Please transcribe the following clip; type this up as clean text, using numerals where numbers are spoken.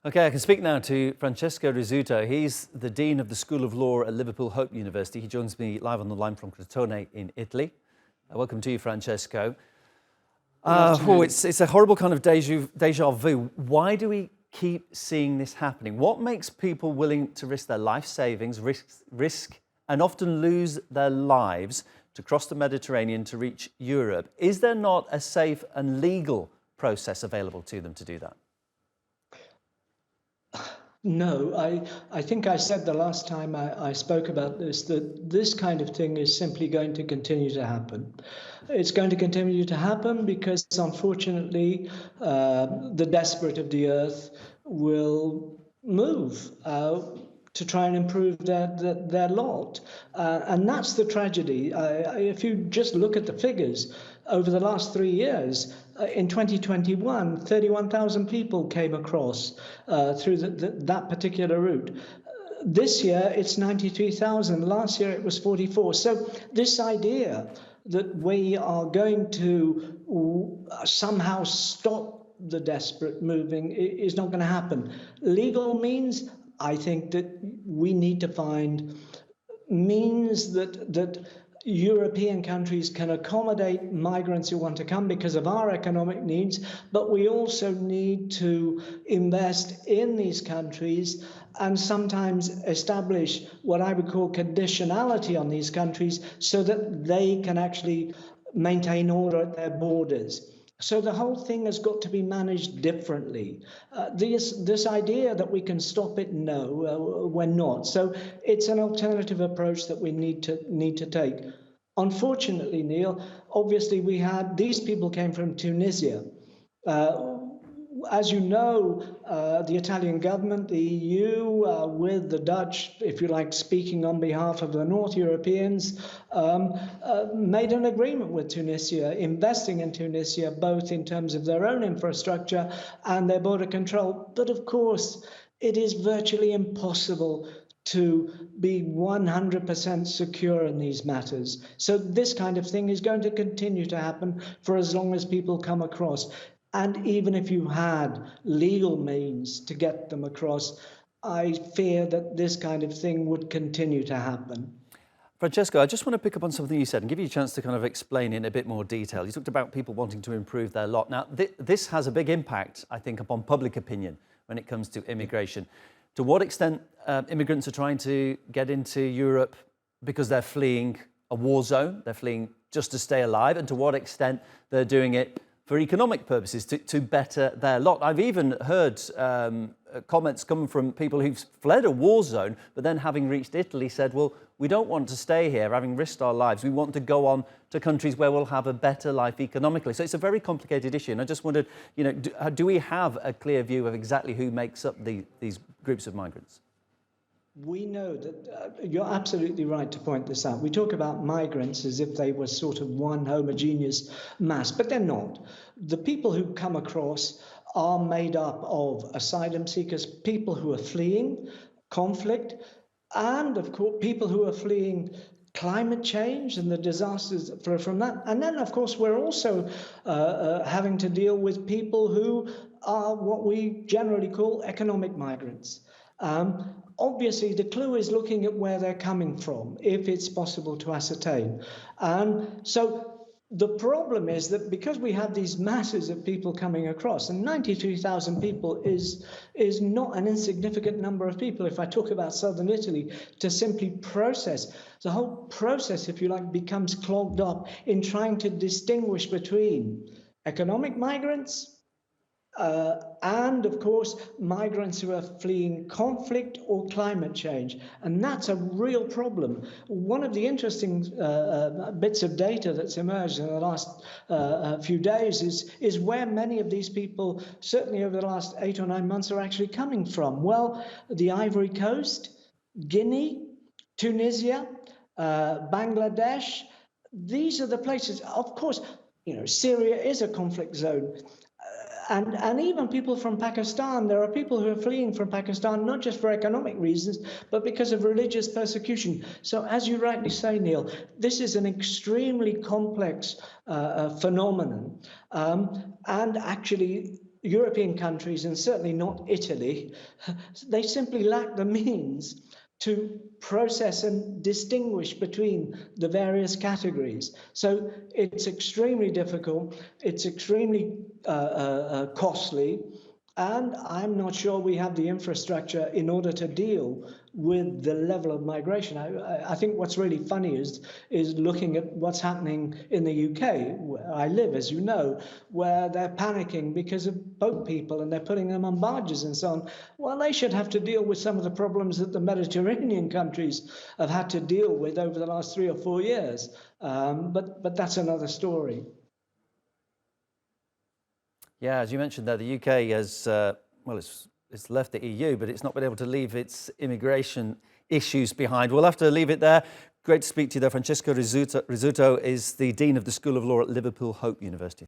Okay, I can speak now to Francesco Rizzuto. He's the Dean of the School of Law at Liverpool Hope University. He joins me live on the line from Crotone in Italy. Welcome to you, Francesco. It's a horrible kind of deja vu. Why do we keep seeing this happening? What makes people willing to risk their life savings, risk and often lose their lives to cross the Mediterranean to reach Europe? Is there not a safe and legal process available to them to do that? No, I think I said the last time I spoke about this that this kind of thing is simply going to continue to happen. It's going to continue to happen because, unfortunately, the desperate of the earth will move to try and improve their lot. And that's the tragedy. If you just look at the figures, over the last 3 years, in 2021, 31,000 people came across through that particular route. This year, it's 93,000. Last year, it was 44. So this idea that we are going to somehow stop the desperate moving is not going to happen. Legal means, I think that we need to find means that European countries can accommodate migrants who want to come because of our economic needs, but we also need to invest in these countries and sometimes establish what I would call conditionality on these countries so that they can actually maintain order at their borders. So the whole thing has got to be managed differently. This idea that we can stop it, no, we're not. So it's an alternative approach that we need to take. Unfortunately, Neil, obviously we had these people came from Tunisia. As you know, the Italian government, the EU, with the Dutch, if you like, speaking on behalf of the North Europeans, made an agreement with Tunisia, investing in Tunisia, both in terms of their own infrastructure and their border control. But of course, it is virtually impossible to be 100% secure in these matters. So this kind of thing is going to continue to happen for as long as people come across. And even if you had legal means to get them across, I fear that this kind of thing would continue to happen. Francesco, I just want to pick up on something you said and give you a chance to kind of explain in a bit more detail. You talked about people wanting to improve their lot. Now, this has a big impact, I think, upon public opinion when it comes to immigration. To what extent immigrants are trying to get into Europe because they're fleeing a war zone, they're fleeing just to stay alive, and to what extent they're doing it for economic purposes, to better their lot. I've even heard comments coming from people who've fled a war zone, but then having reached Italy said, well, we don't want to stay here, having risked our lives. We want to go on to countries where we'll have a better life economically. So it's a very complicated issue. And I just wondered, do we have a clear view of exactly who makes up these groups of migrants? We know that you're absolutely right to point this out. We talk about migrants as if they were sort of one homogeneous mass, but they're not. The people who come across are made up of asylum seekers, people who are fleeing conflict, and of course people who are fleeing climate change and the disasters from that. And then, of course, we're also having to deal with people who are what we generally call economic migrants. Obviously, the clue is looking at where they're coming from, if it's possible to ascertain. And so the problem is that because we have these masses of people coming across, and 93,000 people is not an insignificant number of people, if I talk about southern Italy, to simply process. The whole process, if you like, becomes clogged up in trying to distinguish between economic migrants, and of course migrants who are fleeing conflict or climate change, and that's a real problem. One of the interesting bits of data that's emerged in the last few days is where many of these people, certainly over the last 8 or 9 months, are actually coming from. Well, the Ivory Coast, Guinea, Tunisia, Bangladesh, these are the places. Of course, Syria is a conflict zone. And even people from Pakistan, there are people who are fleeing from Pakistan, not just for economic reasons, but because of religious persecution. So as you rightly say, Neil, this is an extremely complex phenomenon. And actually, European countries, and certainly not Italy, they simply lack the means to process and distinguish between the various categories. So it's extremely difficult, it's extremely costly, and I'm not sure we have the infrastructure in order to deal with the level of migration. I think what's really funny is looking at what's happening in the UK, where I live, as you know, where they're panicking because of boat people and they're putting them on barges and so on. Well, they should have to deal with some of the problems that the Mediterranean countries have had to deal with over the last 3 or 4 years. But that's another story. Yeah, as you mentioned there, the UK has, it's left the EU, but it's not been able to leave its immigration issues behind. We'll have to leave it there. Great to speak to you there. Francesco Rizzuto is the Dean of the School of Law at Liverpool Hope University.